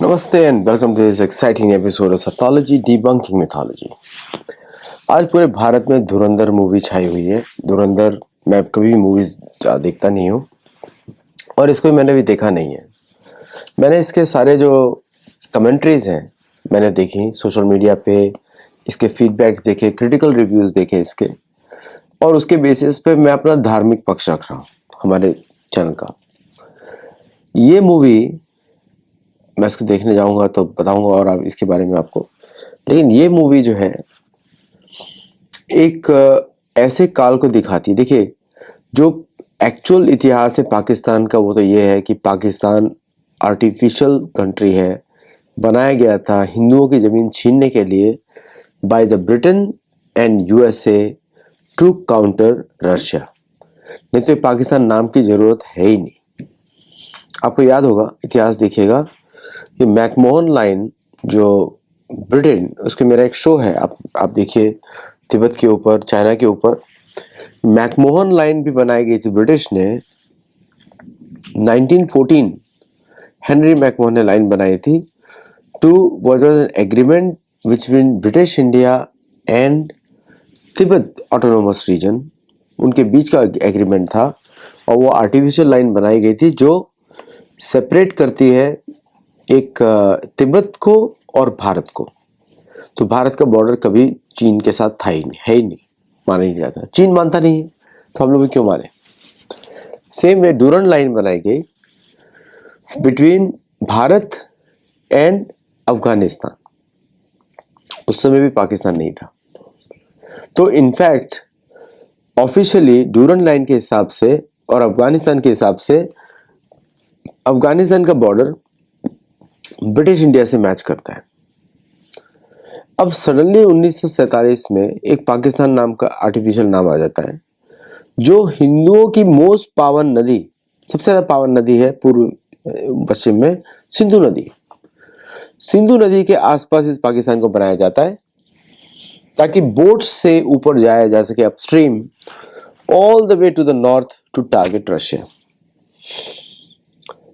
नमस्ते and welcome to this exciting episode of saithology debunking mythology. आज पूरे भारत में धुरंधर मूवी छाई हुई है। धुरंधर मैं कभी भी मूवीज देखता नहीं हूँ और इसको मैंने भी देखा नहीं है। मैंने इसके सारे जो कमेंट्रीज हैं मैंने देखी सोशल मीडिया पे, इसके फीडबैक्स देखे, क्रिटिकल रिव्यूज देखे इसके, और उसके बेसिस पे मैं अपना धार्मिक पक्ष रख रहा हूँ हमारे चैनल का। ये मूवी मैं इसको देखने जाऊंगा तो बताऊंगा और आप इसके बारे में आपको। लेकिन ये मूवी जो है एक ऐसे काल को दिखाती है। देखिए, जो एक्चुअल इतिहास है पाकिस्तान का वो तो ये है कि पाकिस्तान आर्टिफिशियल कंट्री है, बनाया गया था हिंदुओं की ज़मीन छीनने के लिए by the Britain and USA to counter Russia. नहीं तो पाकिस्तान नाम की ज़रूरत है ही नहीं। आपको याद होगा, इतिहास देखिएगा, ये मैकमोहन लाइन जो ब्रिटेन, उसके मेरा एक शो है, आप देखिए, तिब्बत के ऊपर, चाइना के ऊपर मैकमोहन लाइन भी बनाई गई थी ब्रिटिश ने। 1914 हेनरी मैकमोहन ने लाइन बनाई थी to was an agreement which between British India and Tibet autonomous region. उनके बीच का एग्रीमेंट था और वो आर्टिफिशियल लाइन बनाई गई थी जो सेपरेट करती है एक तिब्बत को और भारत को। तो भारत का बॉर्डर कभी चीन के साथ था ही नहीं, है ही नहीं, माना ही नहीं जाता। चीन मानता नहीं है तो हम लोग भी क्यों माने। सेम वे डूरन लाइन बनाई गई बिटवीन भारत एंड अफगानिस्तान। उस समय भी पाकिस्तान नहीं था। तो इनफैक्ट ऑफिशियली डूरन लाइन के हिसाब से और अफगानिस्तान के हिसाब से अफगानिस्तान का बॉर्डर ब्रिटिश इंडिया से मैच करता है। अब सडनली 1947 में एक पाकिस्तान नाम का आर्टिफिशियल नाम आ जाता है जो हिंदुओं की मोस्ट पावन नदी, सबसे ज्यादा पावन नदी है पूर्व पश्चिम में, सिंधु नदी। सिंधु नदी के आसपास इस पाकिस्तान को बनाया जाता है ताकि बोट से ऊपर जाया जा सके upstream all the way to the north to target Russia.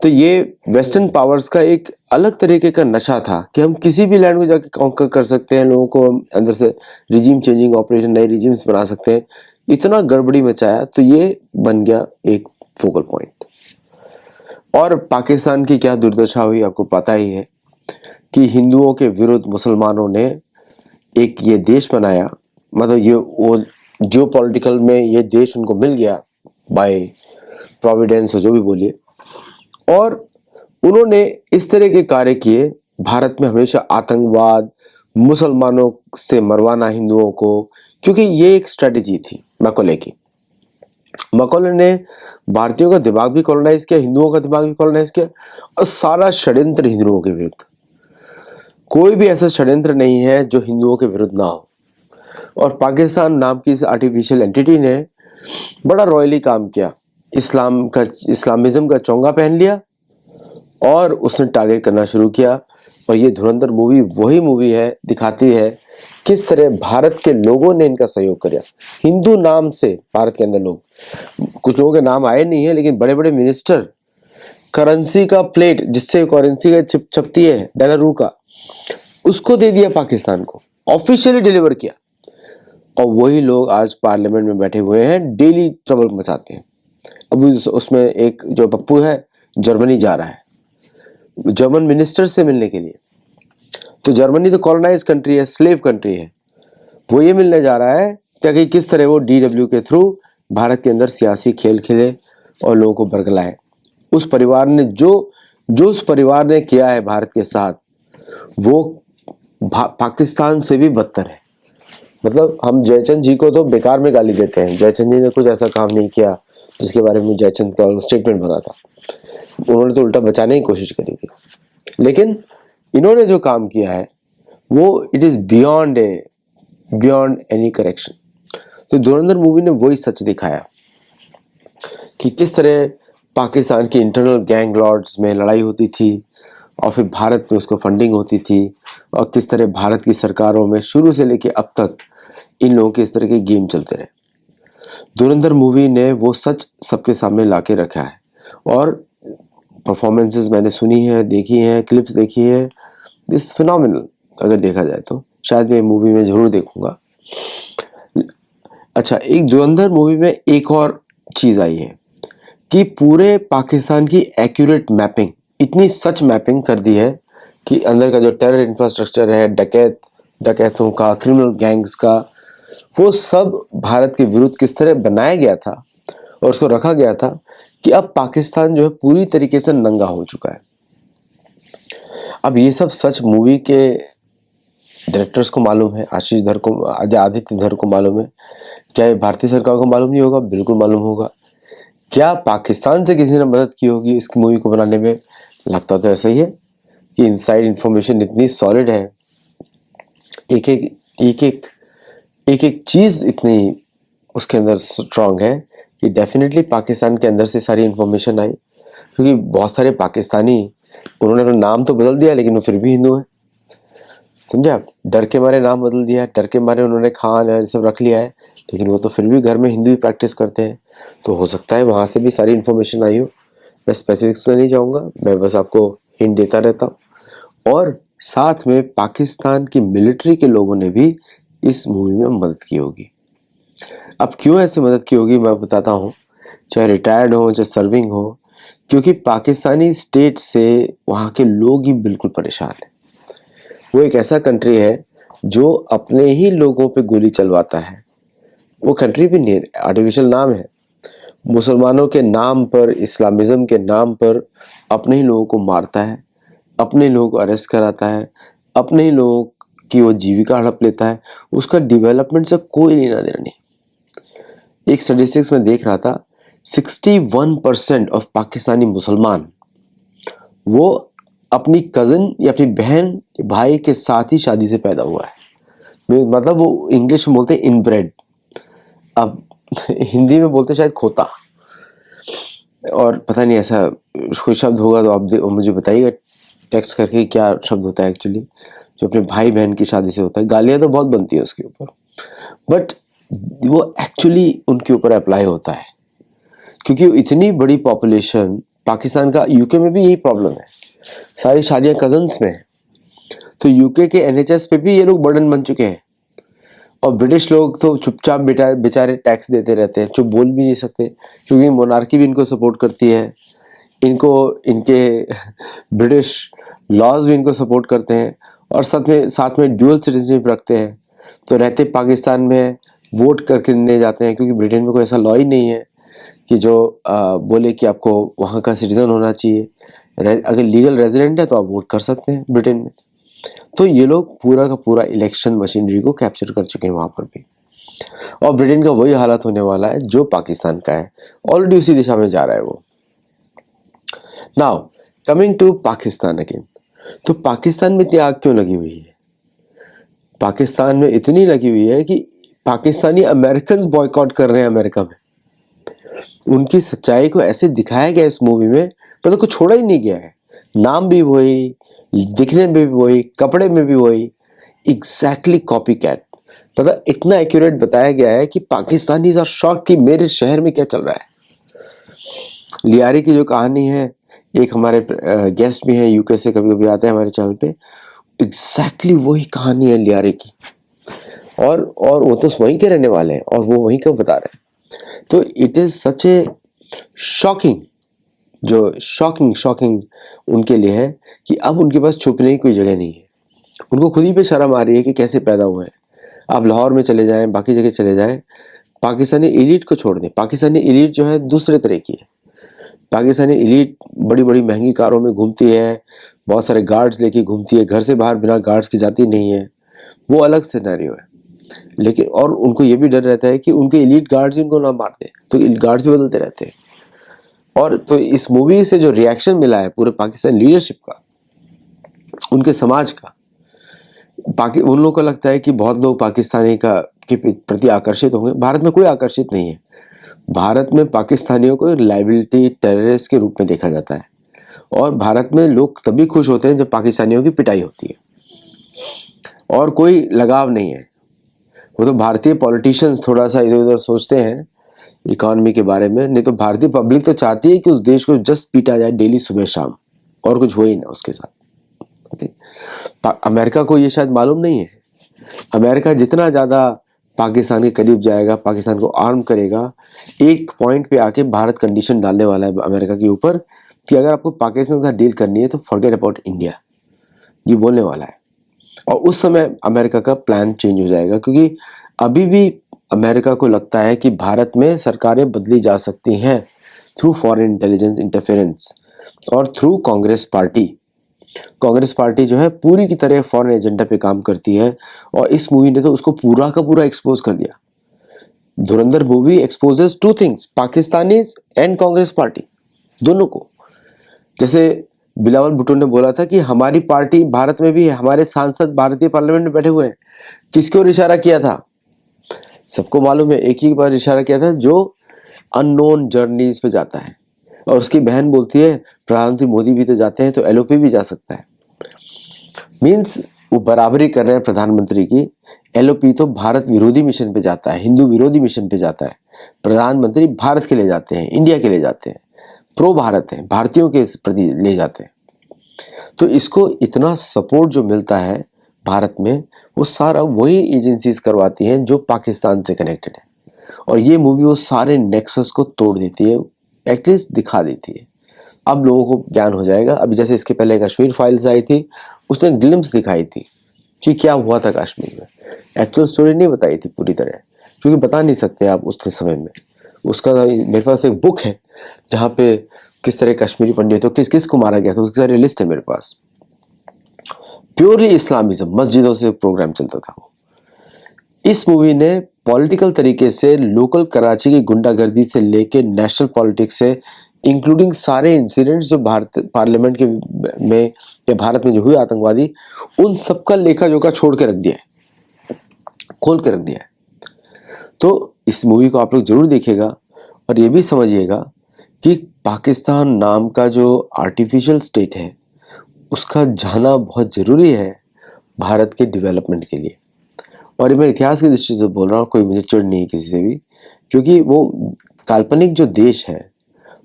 तो ये वेस्टर्न पावर्स का एक अलग तरीके का नशा था कि हम किसी भी लैंड को जाके कॉन्कर कर सकते हैं, लोगों को अंदर से रिजीम चेंजिंग ऑपरेशन, नए रिजीम्स बना सकते हैं। इतना गड़बड़ी मचाया तो ये बन गया एक फोकल पॉइंट। और पाकिस्तान की क्या दुर्दशा हुई आपको पता ही है कि हिंदुओं के विरुद्ध मुसलमानों ने एक ये देश बनाया। मतलब ये वो जो पॉलिटिकल में ये देश उनको मिल गया बाय प्रोविडेंस, जो भी बोलिए, और उन्होंने इस तरह के कार्य किए। भारत में हमेशा आतंकवाद, मुसलमानों से मरवाना हिंदुओं को, क्योंकि ये एक स्ट्रेटेजी थी मैकॉले की। मैकॉले ने भारतीयों का दिमाग भी कॉलोनाइज किया, हिंदुओं का दिमाग भी कॉलोनाइज किया, और सारा षड्यंत्र हिंदुओं के विरुद्ध। कोई भी ऐसा षड्यंत्र नहीं है जो हिंदुओं के विरुद्ध ना हो। और पाकिस्तान नाम की इस आर्टिफिशियल एंटिटी ने बड़ा रॉयली काम किया। इस्लामिज्म का चोंगा पहन लिया और उसने टारगेट करना शुरू किया। और ये धुरंधर मूवी वही मूवी है, दिखाती है किस तरह भारत के लोगों ने इनका सहयोग किया। हिंदू नाम से भारत के अंदर लोग, कुछ लोगों के नाम आए नहीं है, लेकिन बड़े बड़े मिनिस्टर, करेंसी का प्लेट जिससे करेंसी का छपती है डॉलर का, उसको दे दिया पाकिस्तान को, ऑफिशियली डिलीवर किया। और वही लोग आज पार्लियामेंट में बैठे हुए हैं, डेली ट्रबल मचाते हैं। अब उसमें एक जो पप्पू है जर्मनी जा रहा है जर्मन मिनिस्टर से मिलने के लिए। तो जर्मनी तो कॉलोनाइज कंट्री है, स्लेव कंट्री है, वो ये मिलने जा रहा है ताकि किस तरह वो डीडब्ल्यू के थ्रू भारत के अंदर सियासी खेल खेले और लोगों को बरगलाए। उस परिवार ने जो उस परिवार ने किया है भारत के साथ, वो पाकिस्तान से भी बदतर है। मतलब हम जयचंद जी को तो बेकार में गाली देते हैं, जयचंद जी ने कुछ ऐसा काम नहीं किया जिसके बारे में जयचंद का स्टेटमेंट बना था। उन्होंने तो उल्टा बचाने की कोशिश करी थी। लेकिन इन्होंने जो काम किया है वो it is beyond any correction. तो धुरंधर मूवी ने वही सच दिखाया कि किस तरह पाकिस्तान की इंटरनल गैंग लॉर्ड्स में लड़ाई होती थी और फिर भारत में उसको फंडिंग होती थी, और किस तरह भारत की सरकारों में शुरू से लेके अब तक इन लोगों के इस तरह के गेम चलते रहे। धुरंधर मूवी ने वो सच सबके सामने लाके रखा है। और परफॉर्मेंसेस मैंने सुनी है, देखी है, क्लिप्स देखी है, दिस फिनोमिनल। अगर देखा जाए तो शायद मैं मूवी में जरूर देखूंगा। अच्छा, एक धुरंधर मूवी में एक और चीज आई है कि पूरे पाकिस्तान की एक्यूरेट मैपिंग, इतनी सच मैपिंग कर दी है कि अंदर का जो टेरर इंफ्रास्ट्रक्चर है, डकैतों का, क्रिमिनल गैंग्स का, वो सब भारत के विरुद्ध किस तरह बनाया गया था और उसको रखा गया था कि अब पाकिस्तान जो है पूरी तरीके से नंगा हो चुका है। अब ये सब सच मूवी के डायरेक्टर्स को मालूम है, आशीष धर को, आदित्य धर को मालूम है। क्या ये भारतीय सरकार को मालूम नहीं होगा? बिल्कुल मालूम होगा। क्या पाकिस्तान से किसी ने मदद की होगी इस मूवी को बनाने में? लगता तो ऐसा ही है कि इनसाइड इंफॉर्मेशन इतनी सॉलिड है, एक एक एक एक एक एक चीज इतनी उसके अंदर स्ट्रांग है कि डेफिनेटली पाकिस्तान के अंदर से सारी इंफॉर्मेशन आई। क्योंकि बहुत सारे पाकिस्तानी, उन्होंने अपना नाम तो बदल दिया लेकिन वो फिर भी हिंदू है, समझे आप? डर के मारे नाम बदल दिया है, डर के मारे उन्होंने खान है सब रख लिया है, लेकिन वो तो फिर भी घर में हिंदू ही प्रैक्टिस करते हैं। तो हो सकता है वहाँ से भी सारी इन्फॉर्मेशन आई हो। मैं स्पेसिफिक्स में नहीं जाऊँगा, मैं बस आपको हिंट देता रहता हूँ। और साथ में पाकिस्तान की मिलिट्री के लोगों ने भी इस मूवी में मदद की होगी। अब क्यों ऐसे मदद की होगी मैं बताता हूँ, चाहे रिटायर्ड हो चाहे सर्विंग हो, क्योंकि पाकिस्तानी स्टेट से वहाँ के लोग ही बिल्कुल परेशान हैं। वो एक ऐसा कंट्री है जो अपने ही लोगों पे गोली चलवाता है। वो कंट्री भी नहीं, आर्टिफिशियल नाम है। मुसलमानों के नाम पर, इस्लामिज्म के नाम पर अपने ही लोगों को मारता है, अपने ही लोगों को अरेस्ट कराता है, अपने ही लोगों की वो जीविका हड़प लेता है। उसका डेवलपमेंट से कोई लेना देना नहीं। एक स्टैटिस्टिक्स में देख रहा था, 61% ऑफ पाकिस्तानी मुसलमान वो अपनी कजन या अपनी बहन भाई के साथ ही शादी से पैदा हुआ है। मतलब वो इंग्लिश में बोलते हैं इनब्रेड, अब हिंदी में बोलते शायद खोता, और पता नहीं ऐसा कोई शब्द होगा तो आप मुझे बताइएगा टेक्स्ट करके क्या शब्द होता है एक्चुअली जो अपने भाई बहन की शादी से होता है। गालियाँ तो बहुत बनती है उसके ऊपर, बट वो एक्चुअली उनके ऊपर अप्लाई होता है क्योंकि इतनी बड़ी पॉपुलेशन पाकिस्तान का, यूके में भी यही प्रॉब्लम है, सारी शादियां कजन्स में है। तो यूके के एनएचएस पे भी ये लोग बर्डन बन चुके हैं। और ब्रिटिश लोग तो चुपचाप बेचारे टैक्स देते रहते हैं, चुप बोल भी नहीं सकते क्योंकि मोनार्की भी इनको सपोर्ट करती है, इनको इनके ब्रिटिश लॉज भी इनको सपोर्ट करते हैं, और साथ में ड्यूअल सिटीजनशिप रखते हैं। तो रहते पाकिस्तान में वोट करके जाते हैं क्योंकि ब्रिटेन में कोई ऐसा लॉ ही नहीं है कि जो बोले कि आपको वहाँ का सिटीजन होना चाहिए। अगर लीगल रेजिडेंट है तो आप वोट कर सकते हैं ब्रिटेन में। तो ये लोग पूरा का पूरा इलेक्शन मशीनरी को कैप्चर कर चुके हैं वहां पर भी, और ब्रिटेन का वही हालत होने वाला है जो पाकिस्तान का है, ऑलरेडी उसी दिशा में जा रहा है वो। Now coming to Pakistan again, तो पाकिस्तान में इतनी आग क्यों लगी हुई है? पाकिस्तान में इतनी लगी हुई है कि पाकिस्तानी अमेरिकन बॉयकॉट कर रहे हैं अमेरिका में। उनकी सच्चाई को ऐसे दिखाया गया इस मूवी में, मतलब कुछ छोड़ा ही नहीं गया है। नाम भी वही, दिखने में भी वही, कपड़े में भी वही, एग्जैक्टली कॉपी कैट। मतलब इतना एक्यूरेट बताया गया है कि पाकिस्तानी आर शॉक कि मेरे शहर में क्या चल रहा है। लियारी की जो कहानी है, एक हमारे गेस्ट भी हैं यूके से, कभी कभी आते हैं हमारे चैनल पे, एग्जैक्टली वही कहानी है लियारी की, और वो तो वहीं के रहने वाले हैं और वो वहीं का बता रहे हैं। तो it is such A shocking, जो शॉकिंग उनके लिए है कि अब उनके पास छुपने की कोई जगह नहीं है। उनको खुद ही पे शर्म आ रही है कि कैसे पैदा हुए हैं। आप लाहौर में चले जाएं, बाकी जगह चले जाएं, पाकिस्तानी एलीट को छोड़ दें। पाकिस्तानी एलीट जो है दूसरे तरह की है। पाकिस्तानी एलीट बड़ी बड़ी महंगी कारों में घूमती है, बहुत सारे गार्ड्स लेके घूमती है, घर से बाहर बिना गार्ड्स की जाती नहीं है, वो अलग सिनेरियो है। लेकिन और उनको ये भी डर रहता है कि उनके एलीट गार्ड्स इनको ना मार दे, तो गार्ड्स भी बदलते रहते हैं। और तो इस मूवी से जो रिएक्शन मिला है पूरे पाकिस्तान लीडरशिप का, उनके समाज का, उन लोगों को लगता है कि बहुत लोग पाकिस्तानी के प्रति आकर्षित होंगे। भारत में कोई आकर्षित नहीं है। भारत में पाकिस्तानियों को लाइबिलिटी, टेररिस्ट के रूप में देखा जाता है, और भारत में लोग तभी खुश होते हैं जब पाकिस्तानियों की पिटाई होती है, और कोई लगाव नहीं है। वो तो भारतीय पॉलिटिशियंस थोड़ा सा इधर उधर सोचते हैं इकोनॉमी के बारे में। नहीं तो भारतीय पब्लिक तो चाहती है कि उस देश को जस्ट पीटा जाए डेली सुबह शाम, और कुछ हो ही ना उसके साथ। ओके, अमेरिका को ये शायद मालूम नहीं है। अमेरिका जितना ज़्यादा पाकिस्तान के करीब जाएगा, पाकिस्तान को आर्म करेगा, एक पॉइंट पे आके भारत कंडीशन डालने वाला है अमेरिका के ऊपर कि अगर आपको पाकिस्तान के साथ डील करनी है तो फॉरगेट अबाउट इंडिया, ये बोलने वाला है। और उस समय अमेरिका का प्लान चेंज हो जाएगा, क्योंकि अभी भी अमेरिका को लगता है कि भारत में सरकारें बदली जा सकती हैं थ्रू फॉरेन इंटेलिजेंस इंटरफेरेंस और through Congress party. Congress party जो है पूरी की तरह फॉरेन एजेंडा पे काम करती है, और इस मूवी ने तो उसको पूरा का पूरा एक्सपोज कर दिया। धुरंधर movie exposes two things, Pakistanis and Congress party दोनों को। जैसे बिलावल भुट्टो ने बोला था कि हमारी पार्टी भारत में भी है, हमारे सांसद भारतीय पार्लियामेंट में बैठे हुए हैं। किसकी ओर इशारा किया था? सबको मालूम है, एक ही बार इशारा किया था, जो अननोन जर्नीज पे जाता है। और उसकी बहन बोलती है प्रधानमंत्री मोदी भी तो जाते हैं, तो एलओपी भी जा सकता है। मीन्स वो बराबरी कर रहे हैं प्रधानमंत्री की। एलओपी तो भारत विरोधी मिशन पे जाता है, हिंदू विरोधी मिशन पे जाता है। प्रधानमंत्री भारत के लिए जाते हैं, इंडिया के लिए जाते हैं, प्रो भारत है, भारतीयों के प्रति ले जाते हैं। तो इसको इतना सपोर्ट जो मिलता है भारत में, वो सारा वही एजेंसीज करवाती हैं जो पाकिस्तान से कनेक्टेड है। और ये मूवी वो सारे नेक्सस को तोड़ देती है, एटलीस्ट दिखा देती है। अब लोगों को ज्ञान हो जाएगा। अभी जैसे इसके पहले कश्मीर फाइल्स आई थी, उसने ग्लिम्स दिखाई थी कि क्या हुआ था कश्मीर में। एक्चुअल स्टोरी नहीं बताई थी पूरी तरह, क्योंकि बता नहीं सकते आप उस समय में। उसका मेरे पास एक बुक है जहाँ पे किस तरह कश्मीरी पंडितों किस किस को मारा गया था, उसकी सारी लिस्ट है मेरे पास। प्योरली इस्लामिज्म, मस्जिदों से प्रोग्राम चलता था वो। इस मूवी ने पॉलिटिकल तरीके से लोकल कराची की गुंडागर्दी से लेके नेशनल पॉलिटिक्स से, इंक्लूडिंग सारे इंसिडेंट्स जो भारत पार्लियामेंट के में या भारत में जो हुए आतंकवादी, उन सबका लेखा जोखा छोड़ के रख दिया है, खोल के रख दिया है। तो इस मूवी को आप लोग जरूर देखिएगा, और ये भी समझिएगा कि पाकिस्तान नाम का जो आर्टिफिशियल स्टेट है, उसका जाना बहुत जरूरी है भारत के डेवलपमेंट के लिए। और मैं इतिहास की दृष्टि से बोल रहा हूँ, कोई मुझे चिढ़ नहीं है किसी से भी, क्योंकि वो काल्पनिक जो देश है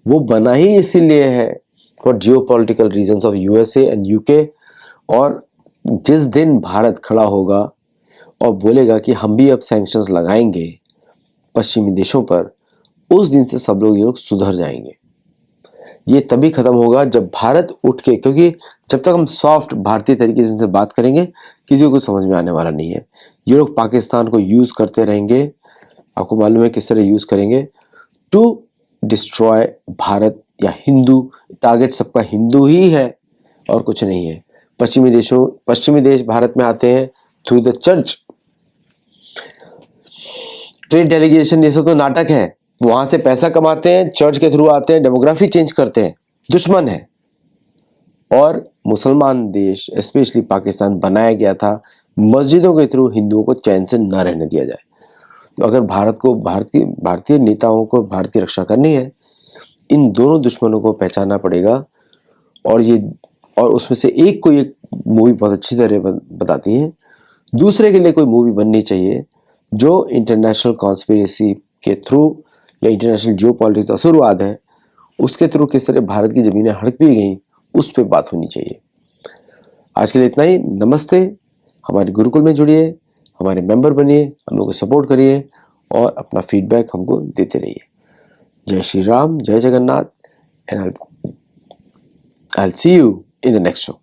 वो बना ही इसीलिए है for geopolitical reasons of USA and UK. और जिस दिन भारत खड़ा होगा और बोलेगा कि हम भी अब सैंक्शंस लगाएंगे पश्चिमी देशों पर, उस दिन से सब लोग ये लोग सुधर जाएंगे। ये तभी खत्म होगा जब भारत उठ के, क्योंकि जब तक हम सॉफ्ट भारतीय तरीके से इनसे बात करेंगे किसी को कुछ समझ में आने वाला नहीं है। ये लोग पाकिस्तान को यूज करते रहेंगे, आपको मालूम है किस तरह यूज करेंगे, टू डिस्ट्रॉय भारत या हिंदू। टारगेट सबका हिंदू ही है और कुछ नहीं है। पश्चिमी देश भारत में आते हैं through the church, trade delegation, ये सब तो नाटक है। वहां से पैसा कमाते हैं, चर्च के थ्रू आते हैं, डेमोग्राफी चेंज करते हैं, दुश्मन है। और मुसलमान देश स्पेशली पाकिस्तान बनाया गया था मस्जिदों के थ्रू हिंदुओं को चैन से न रहने दिया जाए। तो अगर भारत को, भारतीय नेताओं को भारत की रक्षा करनी है, इन दोनों दुश्मनों को पहचानना पड़ेगा। और उसमें से एक को एक मूवी बहुत अच्छी तरह बताती है, दूसरे के लिए कोई मूवी बननी चाहिए जो इंटरनेशनल कॉन्स्पिरेसी के थ्रू या इंटरनेशनल जियोपॉलिटिक्स असुरवाद है, उसके थ्रू किस तरह भारत की जमीनें हड़प भी गई, उस पर बात होनी चाहिए। आज के लिए इतना ही। नमस्ते। हमारे गुरुकुल में जुड़िए, हमारे मेंबर बनिए, हम लोग को सपोर्ट करिए और अपना फीडबैक हमको देते रहिए। जय श्री राम, जय Jagannath, and I'll see you in the next show.